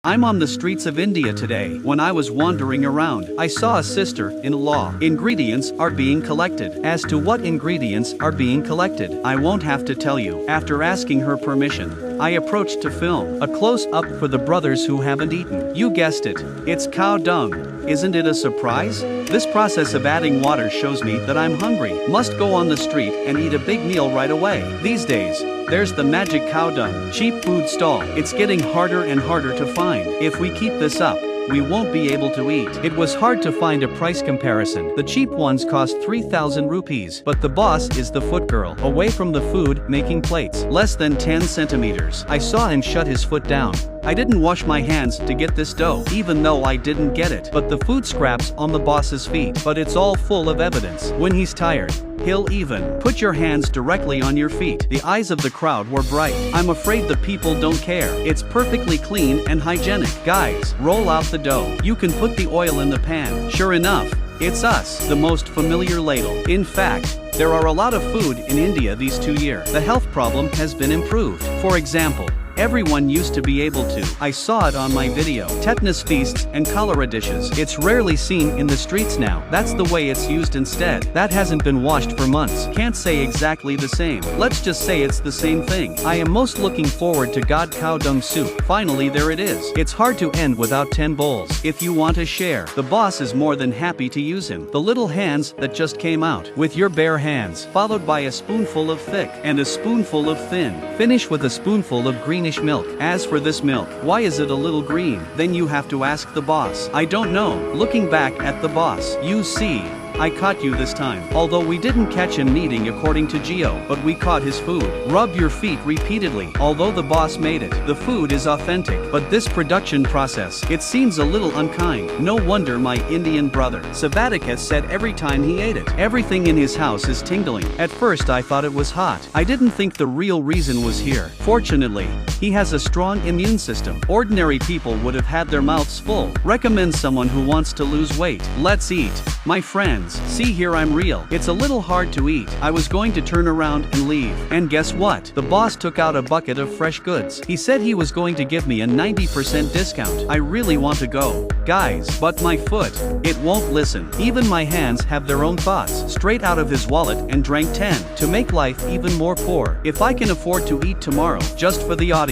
I'm on the streets of India today. When I was wandering around, I saw a sister-in-law. Ingredients are being collected. As to what ingredients are being collected, I won't have to tell you. After asking her permission, I approached to film a close-up for the brothers who haven't eaten. You guessed it, it's cow dung. Isn't it a surprise? This process of adding water shows me that I'm hungry. Must go on the street and eat a big meal right away. These days, there's the magic cow dung cheap food stall. It's getting harder and harder to find. If we keep this up, we won't be able to eat. It was hard to find a price comparison. The cheap ones cost 3,000 rupees, but the boss is the foot girl, away from the food, making plates. Less than 10 centimeters. I saw him shut his foot down. I didn't wash my hands to get this dough, even though I didn't get it. But the food scraps on the boss's feet. But it's all full of evidence. When he's tired, he'll even put your hands directly on your feet. The eyes of the crowd were bright. I'm afraid the people don't care. It's perfectly clean and hygienic. Guys, roll out the dough. You can put the oil in the pan. Sure enough, it's us, the most familiar ladle. In fact, there are a lot of food in India these 2 years. The health problem has been improved. For example, everyone used to be able to. I saw it on my video. Tetanus feasts and cholera dishes. It's rarely seen in the streets now. That's the way it's used instead. That hasn't been washed for months. Can't say exactly the same. Let's just say it's the same thing. I am most looking forward to God cow dung soup. Finally, there it is. It's hard to end without 10 bowls. If you want to share, the boss is more than happy to use him. The little hands that just came out. With your bare hands, followed by a spoonful of thick and a spoonful of thin. Finish with a spoonful of green milk. As for this milk, why is it a little green? Then you have to ask the boss. I don't know. Looking back at the boss, you see, I caught you this time. Although we didn't catch him kneading according to Geo, but we caught his food. Rub your feet repeatedly. Although the boss made it, the food is authentic. But this production process, it seems a little unkind. No wonder my Indian brother, Savatikas, said every time he ate it, everything in his house is tingling. At first I thought it was hot. I didn't think the real reason was here. Fortunately, he has a strong immune system. Ordinary people would have had their mouths full. Recommend someone who wants to lose weight. Let's eat. My friends, see here, I'm real. It's a little hard to eat. I was going to turn around and leave. And guess what? The boss took out a bucket of fresh goods. He said he was going to give me a 90% discount. I really want to go, guys, but my foot, it won't listen. Even my hands have their own thoughts. Straight out of his wallet and drank 10 to make life even more poor. If I can afford to eat tomorrow, just for the audience.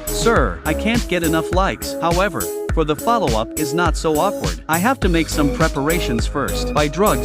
Sir, I can't get enough likes. However, for the follow-up is not so awkward. I have to make some preparations first. Buy drugs